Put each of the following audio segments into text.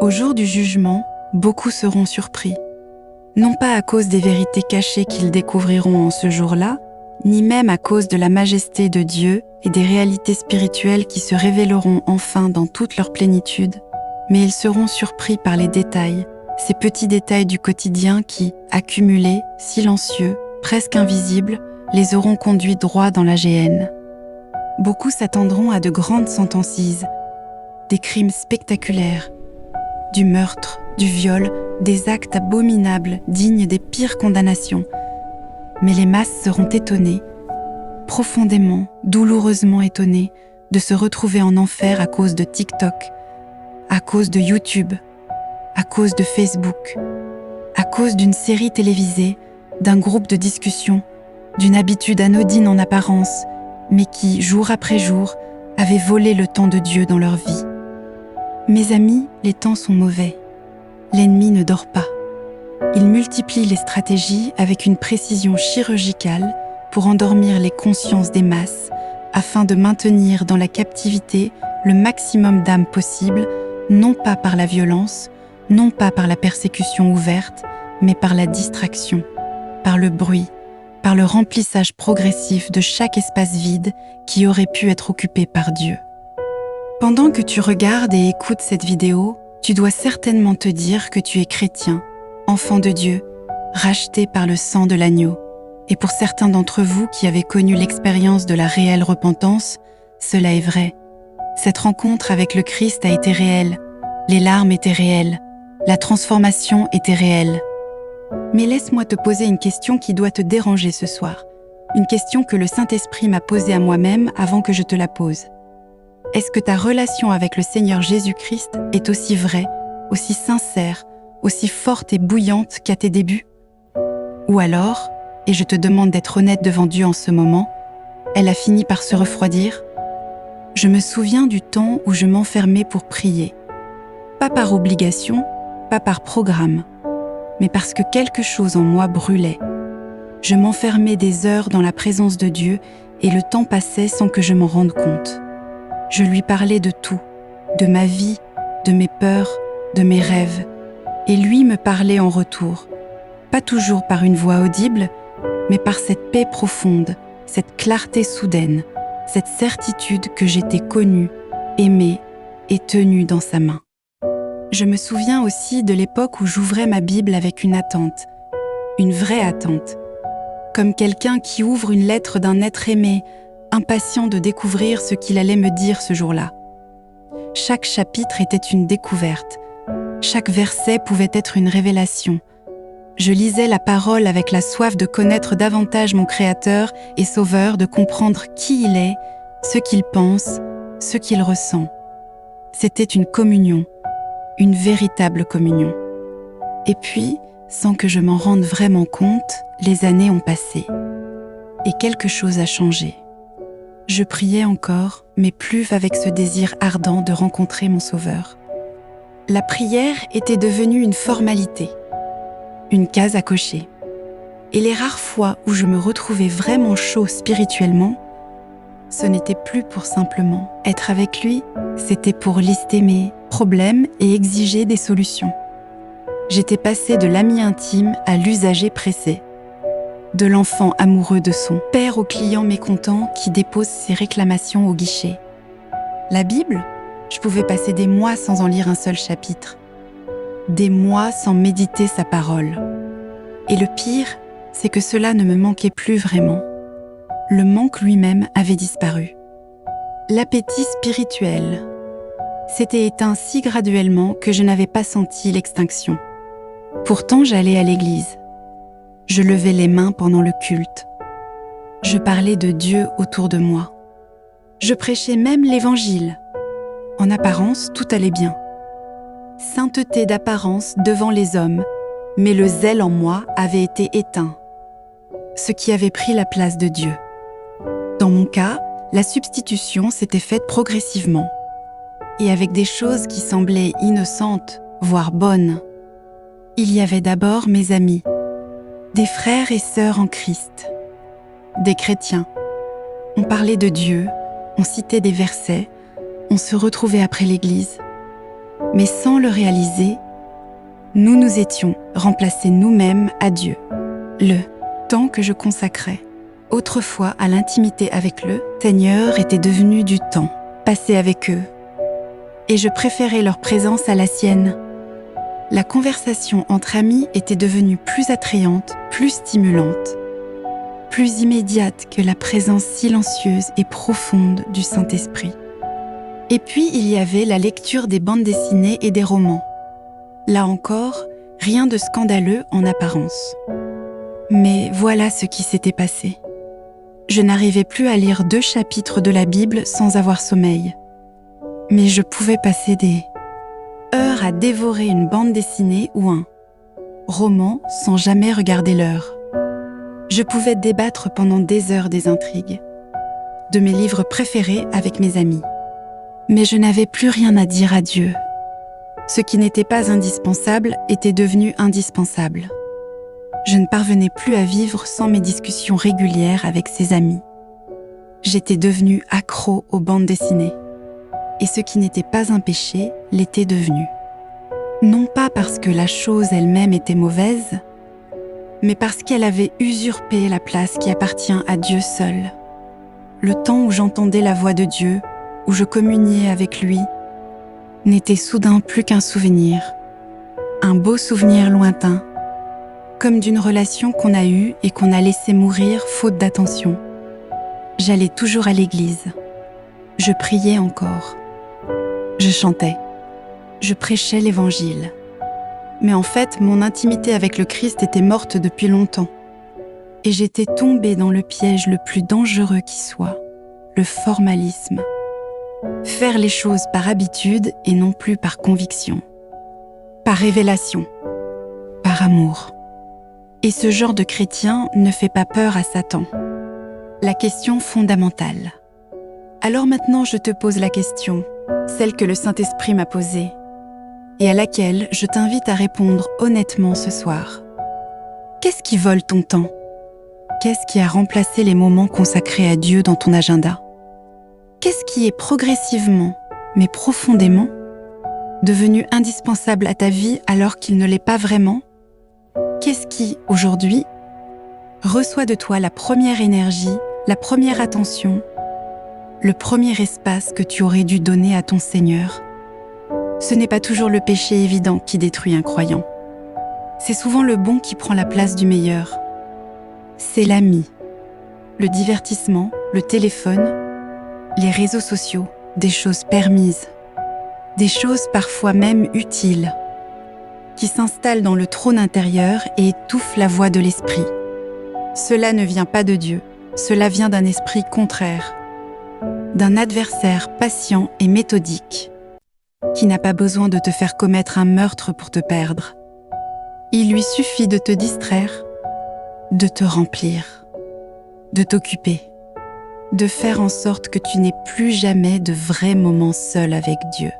Au jour du jugement, beaucoup seront surpris. Non pas à cause des vérités cachées qu'ils découvriront en ce jour-là, ni même à cause de la majesté de Dieu et des réalités spirituelles qui se révéleront enfin dans toute leur plénitude, mais ils seront surpris par les détails, ces petits détails du quotidien qui, accumulés, silencieux, presque invisibles, les auront conduits droit dans la géhenne. Beaucoup s'attendront à de grandes sentences, des crimes spectaculaires, du meurtre, du viol, des actes abominables dignes des pires condamnations. Mais les masses seront étonnées, profondément, douloureusement étonnées, de se retrouver en enfer à cause de TikTok, à cause de YouTube, à cause de Facebook, à cause d'une série télévisée, d'un groupe de discussion, d'une habitude anodine en apparence, mais qui, jour après jour, avait volé le temps de Dieu dans leur vie. Mes amis, les temps sont mauvais. L'ennemi ne dort pas. Il multiplie les stratégies avec une précision chirurgicale pour endormir les consciences des masses, afin de maintenir dans la captivité le maximum d'âmes possible, non pas par la violence, non pas par la persécution ouverte, mais par la distraction, par le bruit, par le remplissage progressif de chaque espace vide qui aurait pu être occupé par Dieu. Pendant que tu regardes et écoutes cette vidéo, tu dois certainement te dire que tu es chrétien, enfant de Dieu, racheté par le sang de l'agneau. Et pour certains d'entre vous qui avez connu l'expérience de la réelle repentance, cela est vrai. Cette rencontre avec le Christ a été réelle, les larmes étaient réelles, la transformation était réelle. Mais laisse-moi te poser une question qui doit te déranger ce soir. Une question que le Saint-Esprit m'a posée à moi-même avant que je te la pose. Est-ce que ta relation avec le Seigneur Jésus-Christ est aussi vraie, aussi sincère, aussi forte et bouillante qu'à tes débuts? Ou alors, et je te demande d'être honnête devant Dieu en ce moment, elle a fini par se refroidir? Je me souviens du temps où je m'enfermais pour prier. Pas par obligation, pas par programme, mais parce que quelque chose en moi brûlait. Je m'enfermais des heures dans la présence de Dieu et le temps passait sans que je m'en rende compte. Je lui parlais de tout, de ma vie, de mes peurs, de mes rêves, et lui me parlait en retour, pas toujours par une voix audible, mais par cette paix profonde, cette clarté soudaine, cette certitude que j'étais connue, aimée et tenue dans sa main. Je me souviens aussi de l'époque où j'ouvrais ma Bible avec une attente, une vraie attente, comme quelqu'un qui ouvre une lettre d'un être aimé, impatient de découvrir ce qu'il allait me dire ce jour-là. Chaque chapitre était une découverte, chaque verset pouvait être une révélation. Je lisais la parole avec la soif de connaître davantage mon Créateur et Sauveur, de comprendre qui il est, ce qu'il pense, ce qu'il ressent. C'était une communion, une véritable communion. Et puis, sans que je m'en rende vraiment compte, les années ont passé. Et quelque chose a changé. Je priais encore, mais plus avec ce désir ardent de rencontrer mon Sauveur. La prière était devenue une formalité, une case à cocher. Et les rares fois où je me retrouvais vraiment chaud spirituellement, ce n'était plus pour simplement être avec lui, c'était pour lister mes problèmes et exiger des solutions. J'étais passée de l'ami intime à l'usager pressé, de l'enfant amoureux de son père au client mécontent qui dépose ses réclamations au guichet. La Bible, je pouvais passer des mois sans en lire un seul chapitre, des mois sans méditer sa parole. Et le pire, c'est que cela ne me manquait plus vraiment. Le manque lui-même avait disparu. L'appétit spirituel s'était éteint si graduellement que je n'avais pas senti l'extinction. Pourtant, j'allais à l'église. Je levais les mains pendant le culte. Je parlais de Dieu autour de moi. Je prêchais même l'Évangile. En apparence, tout allait bien. Sainteté d'apparence devant les hommes, mais le zèle en moi avait été éteint, ce qui avait pris la place de Dieu. Dans mon cas, la substitution s'était faite progressivement, et avec des choses qui semblaient innocentes, voire bonnes. Il y avait d'abord mes amis, des frères et sœurs en Christ, des chrétiens. On parlait de Dieu, on citait des versets, on se retrouvait après l'église. Mais sans le réaliser, nous nous étions remplacés nous-mêmes à Dieu. Le temps que je consacrais autrefois à l'intimité avec le Seigneur était devenu du temps passé avec eux, et je préférais leur présence à la sienne. La conversation entre amis était devenue plus attrayante, plus stimulante, plus immédiate que la présence silencieuse et profonde du Saint-Esprit. Et puis il y avait la lecture des bandes dessinées et des romans. Là encore, rien de scandaleux en apparence. Mais voilà ce qui s'était passé. Je n'arrivais plus à lire 2 chapitres de la Bible sans avoir sommeil. Mais je pouvais passer des heures à dévorer une bande dessinée ou un roman sans jamais regarder l'heure. Je pouvais débattre pendant des heures des intrigues, de mes livres préférés avec mes amis. Mais je n'avais plus rien à dire à Dieu. Ce qui n'était pas indispensable était devenu indispensable. Je ne parvenais plus à vivre sans mes discussions régulières avec ses amis. J'étais devenue accro aux bandes dessinées. Et ce qui n'était pas un péché l'était devenu. Non pas parce que la chose elle-même était mauvaise, mais parce qu'elle avait usurpé la place qui appartient à Dieu seul. Le temps où j'entendais la voix de Dieu, où je communiais avec lui, n'était soudain plus qu'un souvenir, un beau souvenir lointain, comme d'une relation qu'on a eue et qu'on a laissé mourir faute d'attention. J'allais toujours à l'église. Je priais encore. Je chantais. Je prêchais l'Évangile. Mais en fait, mon intimité avec le Christ était morte depuis longtemps. Et j'étais tombée dans le piège le plus dangereux qui soit, le formalisme. Faire les choses par habitude et non plus par conviction. Par révélation. Par amour. Et ce genre de chrétien ne fait pas peur à Satan. La question fondamentale. Alors maintenant, je te pose la question, celle que le Saint-Esprit m'a posée, et à laquelle je t'invite à répondre honnêtement ce soir. Qu'est-ce qui vole ton temps? Qu'est-ce qui a remplacé les moments consacrés à Dieu dans ton agenda? Qu'est-ce qui est progressivement, mais profondément, devenu indispensable à ta vie alors qu'il ne l'est pas vraiment? Qu'est-ce qui, aujourd'hui, reçoit de toi la première énergie, la première attention, le premier espace que tu aurais dû donner à ton Seigneur? Ce n'est pas toujours le péché évident qui détruit un croyant. C'est souvent le bon qui prend la place du meilleur. C'est l'ami, le divertissement, le téléphone, les réseaux sociaux, des choses permises, des choses parfois même utiles, qui s'installent dans le trône intérieur et étouffent la voix de l'esprit. Cela ne vient pas de Dieu, cela vient d'un esprit contraire, d'un adversaire patient et méthodique, qui n'a pas besoin de te faire commettre un meurtre pour te perdre. Il lui suffit de te distraire, de te remplir, de t'occuper, de faire en sorte que tu n'aies plus jamais de vrais moments seuls avec Dieu.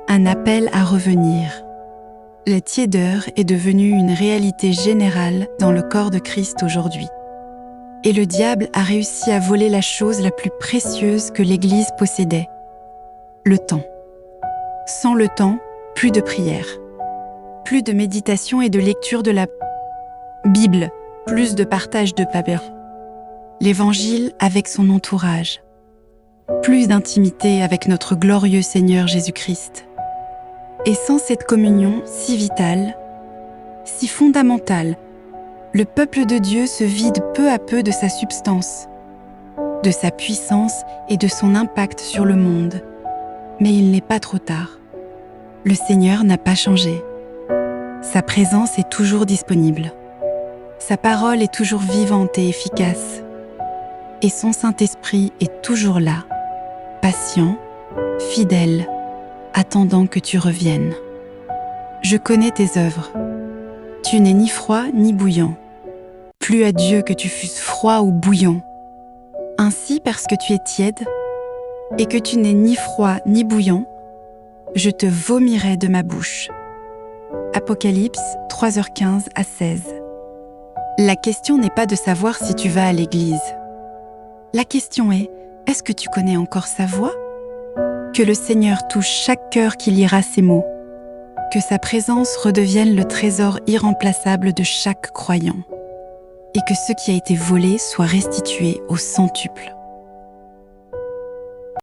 Un appel à revenir. La tiédeur est devenue une réalité générale dans le corps de Christ aujourd'hui. Et le diable a réussi à voler la chose la plus précieuse que l'Église possédait, le temps. Sans le temps, plus de prière, plus de méditation et de lecture de la Bible, plus de partage de papier. L'Évangile avec son entourage, plus d'intimité avec notre glorieux Seigneur Jésus-Christ. Et sans cette communion si vitale, si fondamentale, le peuple de Dieu se vide peu à peu de sa substance, de sa puissance et de son impact sur le monde. Mais il n'est pas trop tard. Le Seigneur n'a pas changé. Sa présence est toujours disponible. Sa parole est toujours vivante et efficace. Et son Saint-Esprit est toujours là, patient, fidèle, attendant que tu reviennes. Je connais tes œuvres. Tu n'es ni froid ni bouillant. Plus à Dieu que tu fusses froid ou bouillant. Ainsi, parce que tu es tiède et que tu n'es ni froid ni bouillant, je te vomirai de ma bouche. Apocalypse 3h15 à 16. La question n'est pas de savoir si tu vas à l'église. La question est, est-ce que tu connais encore sa voix? Que le Seigneur touche chaque cœur qui lira ces mots. Que sa présence redevienne le trésor irremplaçable de chaque croyant. Et que ce qui a été volé soit restitué au centuple.